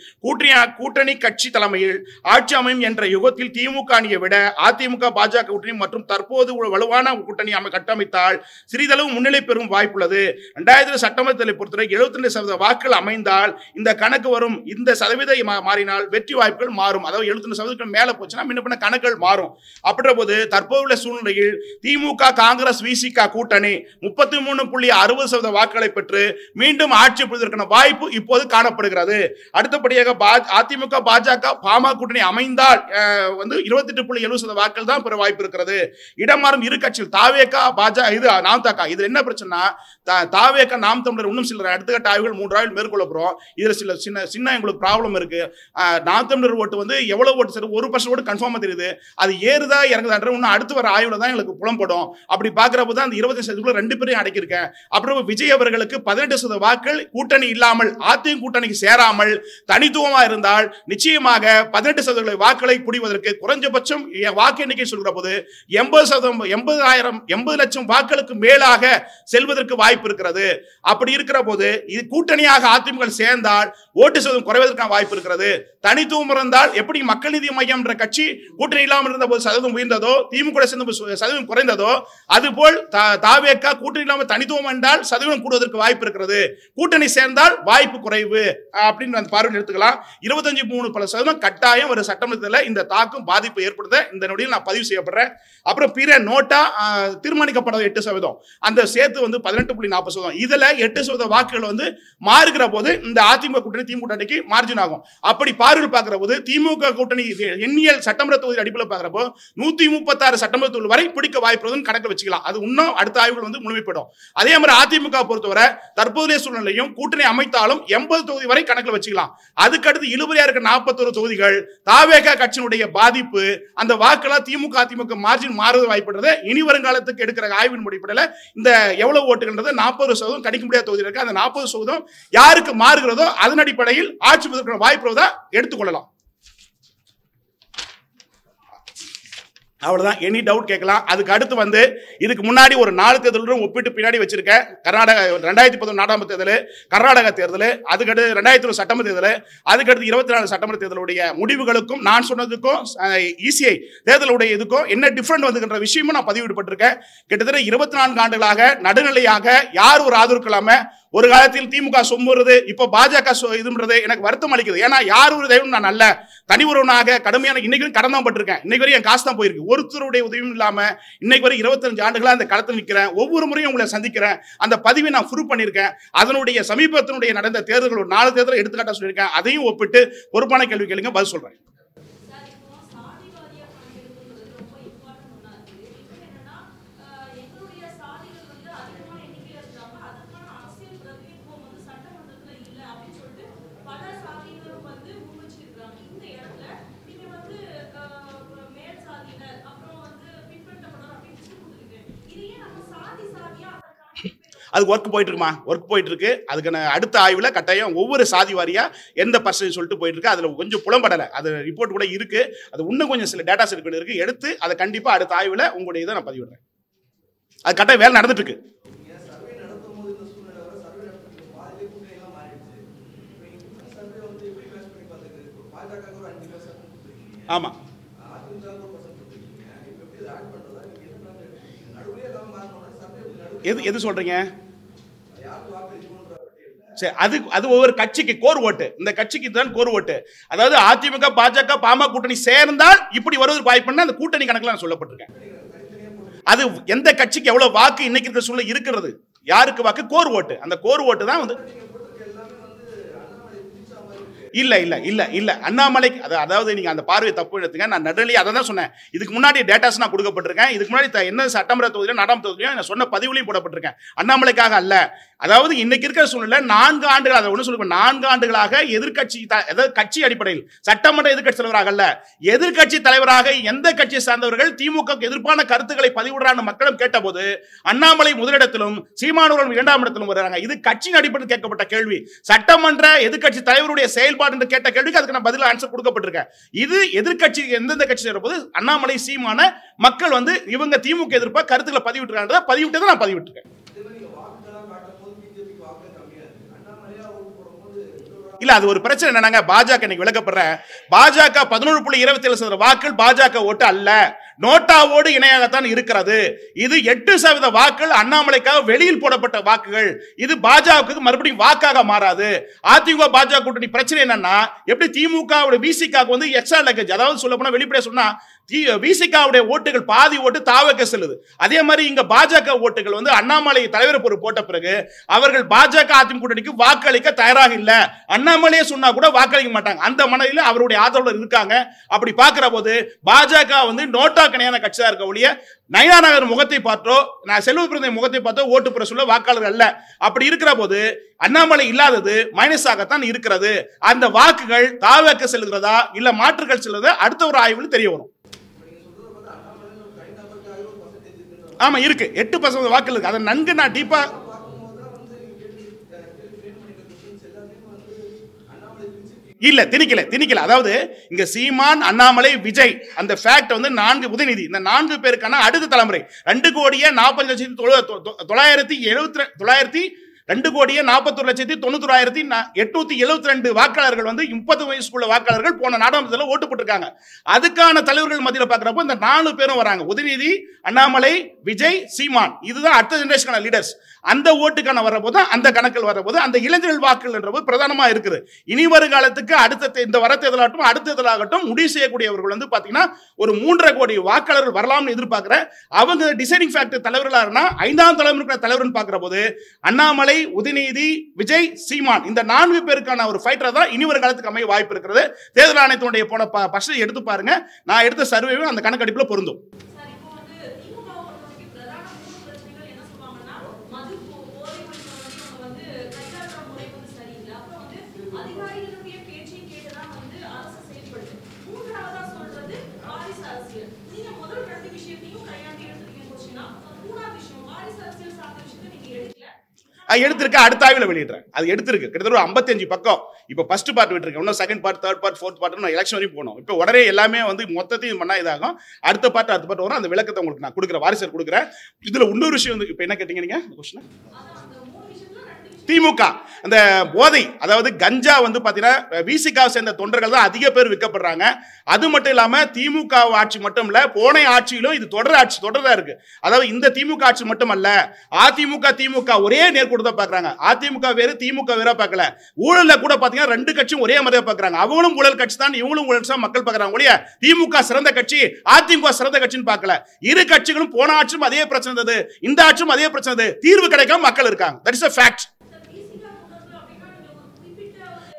கூட்டணி கட்சி தலைமையில் ஆட்சி அமையும் என்ற யுகத்தில் திமுக அணியை விட அதிமுக பாஜக கூட்டணி மற்றும் தற்போது வலுவான கூட்டணி கட்டமைத்தால் சிறிதளவு முன்னிலை பெறும் வாய்ப்புள்ளது. 2020 சட்டமன்ற தேர்தலை பொறுத்தவரை 72% வாக்குகள் அமைந்தால் இந்த கணக்கு வரும். இந்த சதவீதம் மாறினால் வெற்றி வாய்ப்புகள் மாறும். அதாவது 72% மேல போச்சுன்னா முன்ன கணக்குகள் மாறும். அப்படின்ற போது தற்போதுள்ள சூழ்நிலையில் திமுக காங்கிரஸ் விசிக கூட்டணி 33.60% வாக்குகளை பெற்று மீண்டும் ஆட்சி புரிவதற்கான வாய்ப்பு இப்போது காணப்படுகிறது. அடுத்தபடியாக அதிமுக பாஜக பாமக கூட்டணி அமைந்தால் 28.70% வாக்குகள் தான் பெற வாய்ப்பு இருக்கிறது. இடமாறும் இரு கட்சிகள் தாவேக பாஜக நாம் தாக்கா. இதுல என்ன பிரச்சனை? தாவேக நாம் தமிழர் இன்னும் சில அடுத்த ஆய்வுகள் 3 ஆய்வுகள் மேற்கொள்ள போறோம். இதுல சில சின்ன எங்களுக்கு ப்ராப்ளம் இருக்கு. நாம் தமிழர் ஓட்டு எவ்வளவு ஓட்டு சரி 1% ஓட்டு கன்ஃபார்மா தெரியுது. அது ஏறுதா இறங்குதான்ற இன்னும் அடுத்து வர ஆய்வுல தான் எங்களுக்கு புலம்படும். அப்படி பாக்குறப்ப தான் அந்த 25% 2 பேரையும் அடக்கியிருக்கேன். அப்புறம் விஜய் அவர்களுக்கு 18% வாக்கள் கூட்டணி இல்லாமல் அதிமுக கூட்டணிக்கு சேராமல் தனித்துவமா இருந்தால் நிச்சயமாக 18% வாக்களை புடிவதற்கு குறைஞ்சபட்சம் வாக்கு எண்ணிக்கை சொல்கிற போது 80 லட்சம் வாக்களுக்கு மேலாக செல்வதற்கு வாய்ப்பு இருக்கிறது. அப்படி இருக்கிற போது இது கூட்டணியாக அதிமுக சேர்ந்தால் ஓட்டு சதவீதம் குறைவதற்கான வாய்ப்பு இருக்கிறது. தனித்துவம் இருந்தால் எப்படி மக்கள் நீதி மையம் என்ற கட்சி கூட்டணி இல்லாமல் இருந்த போது சதவீதம் உயர்ந்ததோ திமுக சதவீதம் குறைந்ததோ அதுபோல் தாவேக கூட்டணி இல்லாமல் தனித்துவம் என்றால் சதவீதம் கூடுவதற்கு வாய்ப்பு இருக்கிறது. கூட்டணி சேர்ந்தால் வாய்ப்பு குறைவு அப்படின்னு அந்த பார்வையில் எடுத்துக்கலாம். 25.3% கட்டாயம் ஒரு சட்டமன்றத்தில் இந்த தாக்கும் பாதிப்பு ஏற்படுத்த இந்த நொடியில் நான் பதிவு செய்யப்படுறேன். அப்புறம் பிற நோட்டா தீர்மானிக்கப்படாத 8% அந்த சேர்த்து 18.40%. இதுல 8% வாக்குகள் மாறுகிற போது இந்த அதிமுக கூட்டணி திமுக கூட்டணிக்கு மார்ஜின் ஆகும். அப்படி பார்வையில் பார்க்கிற போது திமுக கூட்டணி எண்ணியல் சட்டமன்ற தொகுதி அடிப்படையில் பார்க்கிறப்போ 136 சட்டமன்ற தொகுதி வரை பிடிக்க வாய்ப்பு கணக்கில் வச்சுக்கலாம். அது இன்னும் அடுத்த ஆய்வுகள் முழுமைப்படும். அதே மாதிரி அதிமுக பொறுத்தவரை தற்போதைய சூழ்நிலையும் கூட்டணி அமைத்தாலும் 80 தொகுதி வரை கணக்கில் வச்சுக்கலாம். அதுக்கடுத்து இழுபறியா இருக்க 41 தொகுதிகள் தாவேக கட்சியினுடைய பாதிப்பு அந்த வாக்குகள் திமுக அதிமுக மார்ஜின் மாறுவது வாய்ப்புறது. இனி வருங்காலத்துக்கு எடுக்கிற ஆய்வின் அடிப்படையில் இந்த எவ்வளவு ஓட்டுகின்றது 40% கணிக்க முடியாத தொகுதி இருக்கு. அந்த 40% யாருக்கு மாறுகிறதோ அதன் அடிப்படையில் ஆட்சி வாய்ப்பு எடுத்துக்கொள்ளலாம். அவ்வளவுதான். எனி டவுட் கேட்கலாம். அதுக்கு அடுத்து வந்து இதுக்கு முன்னாடி ஒரு 4 தேர்தலுடன் ஒப்பிட்டு பின்னாடி வச்சிருக்கேன். கர்நாடகா 2019 நாடாளுமன்ற தேர்தல், கர்நாடகா தேர்தல், அதுக்கடுத்து 2020 சட்டமன்ற தேர்தல், அதுக்கடுத்து 24 சட்டமன்ற தேர்தலுடைய முடிவுகளுக்கும் நான் சொன்னதுக்கும் இசிஐ தேர்தலுடைய இதுக்கும் என்ன டிஃபரெண்ட் வந்துகின்ற விஷயமும் நான் பதிவிடப்பட்டிருக்கேன். கிட்டத்தட்ட 24 ஆண்டுகளாக நடுநிலையாக யார் ஒரு ஆதரவு இல்லாம ஒரு காலத்தில் திமுக சொம்புறது, இப்ப பாஜக இதுன்றது எனக்கு வருத்தம் அளிக்குது. ஏன்னா யார் ஒரு தெய்வம் நான் அல்ல, தனி ஒருவனாக கடுமையான இன்னைக்கு கடன் தான் பட்டிருக்கேன். இன்னைக்கு வரை என் காசு தான் போயிருக்கு. ஒருத்தருடைய உதவியும் இல்லாம இன்னைக்கு வரை 25 ஆண்டுகளா அந்த களத்தில் நிற்கிறேன். ஒவ்வொரு முறையும் உங்களை சந்திக்கிறேன். அந்த பதிவை நான் ப்ரூவ் பண்ணியிருக்கேன். அதனுடைய சமீபத்தினுடைய நடந்த தேர்தல் ஒரு 4 தேர்தல் எடுத்துக்காட்டா சொல்லியிருக்கேன். அதையும் ஒப்பிட்டு பொறுப்பான கேள்வி கேளுங்க, பதில் சொல்றேன். அது ஒர்க் போயிட்டு இருக்குமா? ஒர்க் போயிட்டு இருக்கு. அதுக்கான அடுத்த ஆய்வுல கட்டாயம் ஒவ்வொரு சாதி வாரியா எந்த பர்சன்டேஜ் சொல்லிட்டு போயிட்டு இருக்கு. அதுல கொஞ்சம் புலம்படலை, அது ரிப்போர்ட் கூட இருக்கு. அது இன்னும் கொஞ்சம் சில டேட்டாஸ் இருக்கு, எடுத்து அதை கண்டிப்பா அடுத்த ஆய்வுல உங்களுடைய இதை நான் பதிவிடுறேன். அது கட்டாயம் வேலை நடந்துட்டு இருக்கு. ஆமா, எது சொல்றீங்க? சரி, அது ஒவ்வொரு கட்சிக்கு கோர் ஓட்டு. இந்த கட்சிக்கு தான் கோர் ஓட்டு. அதாவது அதிமுக, பாஜக, பாமக கூட்டணி சேர்ந்தால் இப்படி வருவதற்கு வாய்ப்புன்னா அந்த கூட்டணி கணக்குல நான் சொல்லப்பட்டிருக்கேன். அது எந்த கட்சிக்கு எவ்வளவு வாக்கு இன்னைக்கு இருக்கிற சூழ்நிலை இருக்கிறது, யாருக்கு வாக்கு, கோர் ஓட்டு. அந்த கோர் ஓட்டு தான் வந்து இல்ல இல்ல இல்ல இல்ல அண்ணாமலைக்கு அதாவது நீங்க அந்த பார்வையை தப்பு எடுத்துங்க. நான் நடுநிலை அதை தான் சொன்னேன். இதுக்கு முன்னாடி டேட்டாஸ் நான் கொடுக்கப்பட்டிருக்கேன். இதுக்கு முன்னாடி என்ன சட்டமன்ற தொகுதியிலும் நாடாளுமன்ற தொகுதியிலும் நான் சொன்ன பதிவுலையும் போடப்பட்டிருக்கேன். அண்ணாமலைக்காக அல்ல. அதாவது இன்னைக்கு இருக்கிற சூழ்நிலை 4 ஆண்டுகள், அதை ஒன்று சொல்லுங்க, 4 ஆண்டுகளாக எதிர்கட்சி, அதாவது கட்சி அடிப்படையில் சட்டமன்ற எதிர்கட்சி தலைவராக அல்ல, எதிர்கட்சி தலைவராக எந்த கட்சியை சார்ந்தவர்கள் திமுக எதிர்ப்பான கருத்துக்களை பதிவிடுறான்னு மக்களும் கேட்டபோது அண்ணாமலை முதலிடத்திலும் சீமானவர்கள் 2ஆம் இடத்திலும் வருகிறாங்க. இது கட்சியின் அடிப்படையில் கேட்கப்பட்ட கேள்வி. சட்டமன்ற எதிர்கட்சி தலைவருடைய செயல்பாடு என்று கேட்ட கேள்விக்கு அதுக்கு நான் பதில் ஆன்சர் கொடுக்கப்பட்டிருக்கேன். இது எதிர்கட்சி எந்தெந்த கட்சி சேரும்போது அண்ணாமலை சீமான மக்கள் வந்து இவங்க திமுக எதிர்ப்பா கருத்துக்களை பதிவிட்டுருக்காங்க. பதிவிட்டதை நான் பதிவிட்டிருக்கேன். இல்ல, அது ஒரு பிரச்சனை என்னன்னாங்க, பாஜக இன்னைக்கு விளக்கப்படுற பாஜக 11.27% வாக்குகள் பாஜக ஓட்டு அல்ல, நோட்டாவோடு இணையாகத்தான் இருக்கிறது. இது 8% வாக்குகள் அண்ணாமலைக்காக வெளியில் போடப்பட்ட வாக்குகள். இது பாஜகவுக்கு மறுபடியும் வாக்காக மாறாது. அதிமுக பாஜக கூட்டணி பிரச்சனை என்னன்னா, எப்படி திமுக விசிக வந்து எக்ஸ்ட்ரா லக்கேஜ், அதாவது சொல்ல போனா வெளிப்படையா சொன்னா விசிகாவுடைய ஓட்டுகள் பாதி ஓட்டு தாவக செல்லுது. அதே மாதிரி இங்க பாஜக ஓட்டுகள் வந்து அண்ணாமலை தலைவர் பொறுப்பு போட்ட பிறகு அவர்கள் பாஜக அதிமுக கூட்டணிக்கு வாக்களிக்க தயாராக இல்ல. அண்ணாமலையே சொன்னா கூட வாக்களிக்க மாட்டாங்க. அந்த மனதில் அவருடைய ஆதரவு இருக்காங்க. அப்படி பார்க்கிற போது பாஜக வந்து நோட்டா கணையான கட்சியா இருக்க ஒழிய நயனாநகர் முகத்தை பார்த்தோ, நான் செல்வ பிறந்த முகத்தை பார்த்தோ ஓட்டு பெற சொல்ல வாக்காளர்கள் அல்ல. அப்படி இருக்கிற போது அண்ணாமலை இல்லாதது மைனஸாகத்தான் இருக்கிறது. அந்த வாக்குகள் தாவக செல்கிறதா இல்ல மாற்றுகள் செல்றதா அடுத்த ஒரு ஆய்வில் தெரிய வரும். ஆமா இருக்கு, 8% வாக்குகள் இருக்கு. அதை நன்கு நான் டீப்பா இல்ல திணிக்கல. அதாவது இங்க சீமான், அண்ணாமலை, விஜய் அந்த ஃபேக்ட் வந்து 4 உதயநிதி, இந்த 4 பேருக்கான அடுத்த தலைமுறை 2,41,872 வாக்காளர்கள் வந்து 30 வயசுக்குள்ள வாக்காளர்கள் போன நாடாளுமன்றத்தில் ஓட்டு போட்டிருக்காங்க. அதுக்கான தலைவர்கள் மத்தியில் பார்க்கிறப்போ இந்த 4 பேரும் வராங்க. உதயநிதி, அண்ணாமலை, விஜய், சீமான். இதுதான் அடுத்த ஜெனரேஷனான லீடர்ஸ். அந்த ஓட்டுக்கான வரப்போது, அந்த கணக்கில் வரப்போது அந்த இளைஞர்கள் வாக்குகள் என்ற பிரதானமா இருக்குது. இனி வருங்காலத்துக்கு அடுத்த இந்த வர தேர்தலாகட்டும் அடுத்த தேர்தலாகட்டும் முடிவு செய்யக்கூடியவர்கள் வந்து பாத்தீங்கன்னா ஒரு 3.5 கோடி வாக்காளர்கள் வரலாம்னு எதிர்பார்க்கிறேன். அவங்க டிசைடிங் ஃபேக்டர் தலைவர்களா 5ஆம் தலைமுறை தலைவர்னு பார்க்கிற போது அண்ணாமலை, உதயநிதி, விஜய், சீமான் இந்த 4 பேருக்கான ஒரு ஃபைட்டர் தான் இனி வரும் காலத்துக்கு அமைய வாய்ப்பு இருக்கிறது. தேர்தல் ஆணையத்தினுடைய போன பர்சன்டேஜ் எடுத்து பாருங்க. நான் எடுத்த சர்வேவும் அந்த கணக்கெடுப்புல பொருந்தும். எடுத்திருக்க, அடுத்த ஆய்வில் வெளியிடுறேன். அது எடுத்திருக்கு கிட்டத்தட்ட ஒரு 55 பக்கம். இப்போ ஃபர்ஸ்ட் பார்ட் விட்டுருக்கேன், இன்னும் second part, third part, fourth part நான் எலெக்ஷன் வரையும் போகணும். இப்போ உடனே எல்லாமே வந்து மொத்தத்தையும் பண்ணா இதாகும். அடுத்த பார்ட் வரும். அந்த விளக்கத்தை உங்களுக்கு நான் கொடுக்குறேன், வாரிசர் கொடுக்குறேன். இதுல இன்னொரு விஷயம் வந்து இப்போ என்ன கேட்டீங்க நீங்க கொஸ்டின்? திமுக அந்த போதை, அதாவது கஞ்சா வந்து பாத்தீங்கன்னா விசிகாவை சேர்ந்த தொண்டர்கள் தான் அதிக பேர் விற்கப்படுறாங்க. அது மட்டும் இல்லாம திமுக ஆட்சி மட்டும் இல்ல, போன ஆட்சியிலும் இது தொடரா இருக்கு. அதாவது இந்த திமுக ஆட்சி மட்டுமல்ல, அதிமுக திமுக ஒரே நேர்கூட தான் பாக்குறாங்க. அதிமுக வேறு, திமுக வேற பார்க்கல. ஊழல்ல கூட பாத்தீங்கன்னா ரெண்டு கட்சியும் ஒரே மாதிரியா பாக்குறாங்க. அவங்களும் ஊழல் கட்சி தான், இவங்களும் ஊழல் தான் மக்கள் பாக்குறாங்க ஒழிய திமுக சிறந்த கட்சி, அதிமுக சிறந்த கட்சின்னு பார்க்கல. இரு கட்சிகளும் போன ஆட்சியும் அதே பிரச்சனை இருந்தது, இந்த ஆட்சியும் அதே பிரச்சனை இருந்தது. தீர்வு கிடைக்காம மக்கள் இருக்காங்க. That is a fact.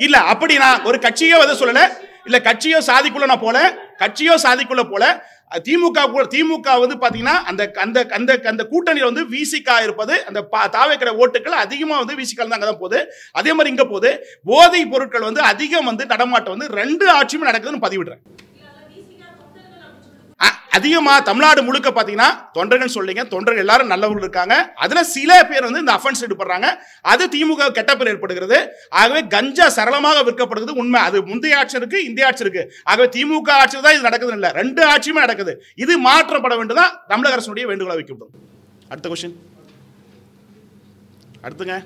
இல்ல அப்படி நான் ஒரு கட்சியோ எதை சொல்லல, இல்ல கட்சியோ சாதிக்குள்ள நான் போல, கட்சியோ சாதிக்குள்ள போல. திமுக வந்து பாத்தீங்கன்னா அந்த கூட்டணியில வந்து விசிகா இருப்பது, அந்த தாவேக்கிற ஓட்டுகள் அதிகமா வந்து விசிகா தான் அங்கதான் போகுது. அதே மாதிரி இங்க போகுது. போதை பொருட்கள் வந்து அதிகம் வந்து நடமாட்டம் வந்து ரெண்டு ஆட்சியுமே நடக்குதுன்னு பதிவிடுறேன். அதிகமா தமிழ்நாடு முழுக்க பாத்தீங்கன்னா தொண்டர்கள் சொல்றீங்க, தொண்டர்கள் எல்லாரும் நல்லவர்கள் இருக்காங்க. அதுல சில பேர் வந்து இந்த அஃபென்ஸ் ஈடுபடுறாங்க. அது திமுக கெட்ட பேர் ஏற்படுகிறது. ஆகவே கஞ்சா சரளமாக விற்கப்படுகிறது உண்மை. அது முந்தைய ஆட்சி இருக்கு, இந்த ஆட்சி இருக்கு. ஆகவே திமுக ஆட்சியில் தான் இது நடக்குது இல்ல, ரெண்டு ஆட்சியுமே நடக்குது. இது மாற்றப்பட வேண்டும்தான் தமிழக அரசுடைய வேண்டுகோளை வைக்கப்படும். அடுத்த கொஸ்டின் அடுத்துங்க.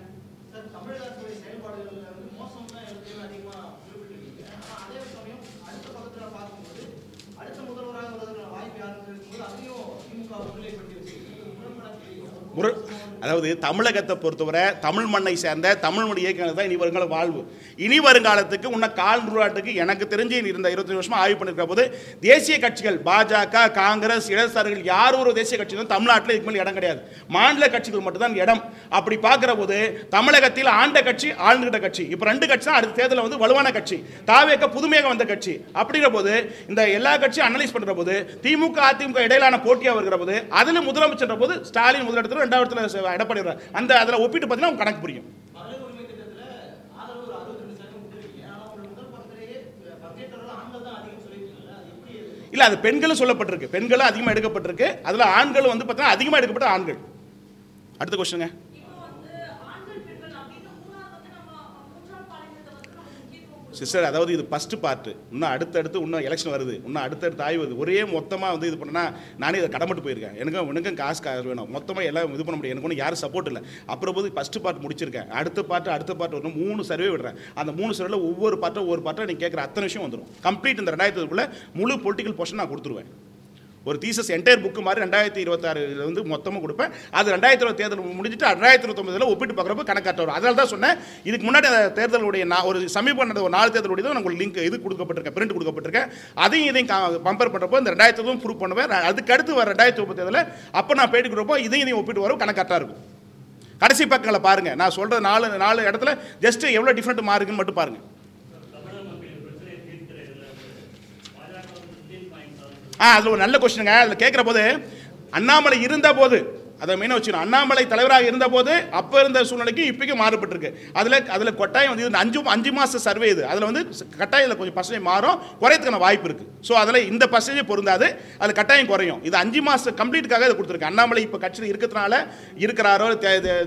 அதாவது தமிழகத்தை பொறுத்தவரை தமிழ் மண்ணை சேர்ந்த தமிழ் மொழி இயக்கங்கள் தான் இனி வருங்கால வாழ்வு. இனி வருங்காலத்துக்கு உன்ன கால் நூறாண்டுக்கு எனக்கு தெரிஞ்சு இருந்த 25 வருஷமா ஆய்வு பண்ணிருக்கிற போது தேசிய கட்சிகள் பாஜக, காங்கிரஸ், இடதுசாரிகள் யார் ஒரு தேசிய கட்சி தமிழ்நாட்டில் இதுக்கு மேலே இடம் கிடையாது. மாநில கட்சிகள் மட்டும்தான் இடம். அப்படி பார்க்கிற போது தமிழகத்தில் ஆண்ட கட்சி, ஆளுகிட்ட கட்சி, இப்போ ரெண்டு கட்சி தான் அடுத்த தேர்தலில் வந்து வலுவான கட்சி. தாவேக்க புதுமையாக வந்த கட்சி. அப்படிங்கிற போது இந்த எல்லா கட்சியும் அனலைஸ் பண்ற போது திமுக அதிமுக இடையிலான போட்டியாக வருகிற போது அதில் முதலமைச்சர் போது ஸ்டாலின் முதலிடத்தில், இரண்டாவது எடப்பாடி அந்த அதில் ஒப்பிட்டு பார்த்தீங்கன்னா கணக்கு புரியும். இல்ல அது பெண்களும் சொல்லப்பட்டிருக்கு, பெண்களும் அதிகமாக எடுக்கப்பட்டிருக்கு. அதுல ஆண்களும் வந்து பார்த்தீங்கன்னா அதிகமாக எடுக்கப்பட்ட ஆண்கள். அடுத்த கொஸ்டின். சிஸ்டர், அதாவது இது ஃபர்ஸ்ட் பார்ட். இன்னும் அடுத்தடுத்து இன்னும் எலெக்ஷன் வருது, இன்னும் அடுத்தடுத்து ஆய்வு வருது. ஒரே மொத்தமாக வந்து இது பண்ணா நானே இதை கடமைட்டு போயிருக்கேன். எனக்கும் காசு வேணும், மொத்தமாக எல்லாம் இது பண்ண முடியும். எனக்கு ஒன்றும் யாரும் சப்போர்ட் இல்லை. அப்புறம் போது ஃபர்ஸ்ட் பார்ட் முடிச்சிருக்கேன். அடுத்த பார்ட் வரணும். 3 சர்வே விடுறேன். அந்த 3 சர்வேல ஒவ்வொரு பார்ட்டை நீங்கள் கேட்குற அத்தனை விஷயம் வந்துடும். கம்ப்ளீட் இந்த 2000 முழு பொலிட்டிக்கல் போர்ஷன் நான் கொடுத்துருவேன். ஒரு தீசஸ் என்டையர் புக்கு மாதிரி 2026 வந்து மொத்தமாக கொடுப்பேன். அது 2020 தேர்தல் முடிஞ்சிட்டு 2029 ஒப்பிட்டு பார்க்குறப்ப கணக்காட்ட வரும். அதனால தான் சொன்னேன், இதுக்கு முன்னாடி அந்த தேர்தலுடைய நான் ஒரு சமீபம் நடந்த ஒரு 4 தேர்தலுடைய தான் உங்களுக்கு லிங்க் இது கொடுக்கப்பட்டிருக்கேன், பிரிண்ட் கொடுக்கப்பட்டிருக்கேன். அதையும் இதையும் கம்பேர் பண்ணுறப்போ இந்த 2020 ப்ரூவ் பண்ணுவேன். அதுக்கு அடுத்து வர 2030 தேர்தலில் அப்போ நான் பேட்டி கொடுப்போம், இதையும் ஒப்பிட்டு வரும், கணக்காட்டாக இருக்கும். கடைசி பக்கங்களை பாருங்க, நான் சொல்கிற 4 இடத்துல ஜஸ்ட் எவ்வளோ டிஃப்ரெண்ட் மாறுக்குன்னு மட்டும் பாருங்க. அதில் ஒரு நல்ல கொஸ்டினுங்க. அதில் கேட்குற போது அண்ணாமலை இருந்த போது, அதை மெயினாக வச்சுக்கணும், அண்ணாமலை தலைவராக இருந்த போது அப்போ இருந்த சூழ்நிலைக்கு இப்போக்கும் மாறுபட்டிருக்கு. அதில் கட்டாயம் வந்து 5 மாத சர்வே இது. அதில் வந்து கட்டாயம் கொஞ்சம் பர்சன்டேஜ் மாறும், குறையத்துக்கான வாய்ப்பு இருக்குது. ஸோ அதில் இந்த பர்சன்டேஜ் பொருந்தாது, அதில் கட்டாயம் குறையும். இது 5 மாதம் கம்ப்ளீட்டுக்காக இதை கொடுத்துருக்கு. அண்ணாமலை இப்போ கட்சியில் இருக்கிறதுனால இருக்கிறாரோ,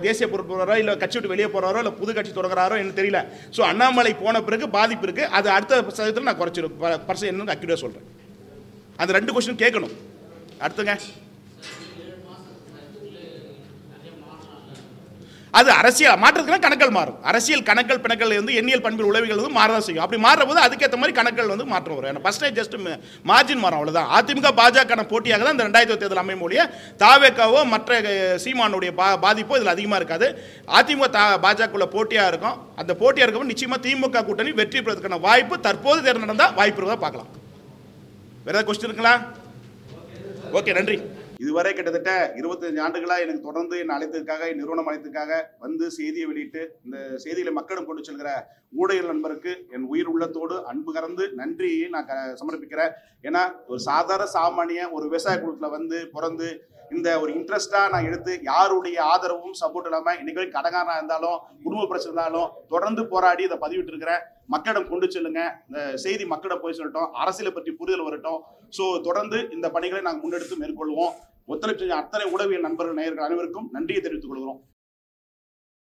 தேசிய பொறுப்பு போகிறாரோ, இல்லை கட்சி விட்டு வெளியே போகிறாரோ, இல்லை புது கட்சி தொடங்குறாரோ எனக்கு தெரியல. ஸோ அண்ணாமலை போன பிறகு பாதிப்பு இருக்குது. அது அடுத்த சதவீதத்தில் நான் குறைச்சிருக்கேன், பர்சன்டேஜ் என்னன்னு அக்யூரேட்டாக சொல்கிறேன். அந்த 2 கொஸ்டின் கேட்கணும். அடுத்துங்க. அது அரசியல் மாற்றத்துக்கு கணக்குகள் மாறும். அரசியல் கணக்குகள் பிணக்கள் வந்து எண்ணியல் பண்பில் உளவிகள் வந்து மாறதான் செய்யும். அப்படி மாறுற போது அதுக்கேற்ற மாதிரி கணக்குகள் வந்து மாற்றம் வரும். பர்சன்டேஜ் ஜஸ்ட் மார்ஜின் மாறும், அவ்வளவுதான். அதிமுக பாஜக போட்டியாக தான் இந்த 2020 தேர்தல் அமையும் மொழிய தாவேக்காவோ மற்ற சீமானுடைய பாதிப்போ இதில் அதிகமாக இருக்காது. அதிமுக பாஜக போட்டியாக இருக்கும். அந்த போட்டியாக இருக்கப்போ நிச்சயமா திமுக கூட்டணி வெற்றி பெறுவதற்கான வாய்ப்பு தற்போது தேர்தல் நடந்தால் வாய்ப்பு இருப்பதாக பார்க்கலாம். வேற ஏதாவது கொஸ்டின் இருக்குங்களா? ஓகே, நன்றி. இதுவரை கிட்டத்தட்ட 25 ஆண்டுகளாக எனக்கு தொடர்ந்து என் அழைத்ததுக்காக, என் நிறுவனம் அழைத்ததுக்காக வந்து செய்தியை வெளியிட்டு இந்த செய்திகளை மக்களிடம் கொண்டு செல்கிற ஊடக நண்பருக்கு என் உயிர் உள்ளத்தோடு அன்பு கறந்து நன்றியை நான் சமர்ப்பிக்கிறேன். ஏன்னா ஒரு சாதாரண சாமானிய ஒரு விவசாய குழுத்தில் வந்து பிறந்து இந்த ஒரு இன்ட்ரெஸ்டா நான் எடுத்து யாருடைய ஆதரவும் சப்போர்ட் இல்லாம இன்னைக்கு வரைக்கும் கடங்காரனா இருந்தாலும் குடும்ப பிரச்சனை இருந்தாலும் தொடர்ந்து போராடி இதை பதிவிட்டு இருக்கிறேன். மக்களிடம் கொண்டு செல்லுங்க, இந்த செய்தி மக்களிடம் போய் சொல்லட்டும், அரசியலை பற்றி புரிதல் வரட்டும். ஸோ தொடர்ந்து இந்த பணிகளை நாங்கள் முன்னெடுத்து மேற்கொள்வோம். ஒத்துழைப்பு அத்தனை உளவியல் நண்பர்கள் நேயர்கள் அனைவருக்கும் நன்றியை தெரிவித்துக் கொள்கிறோம்.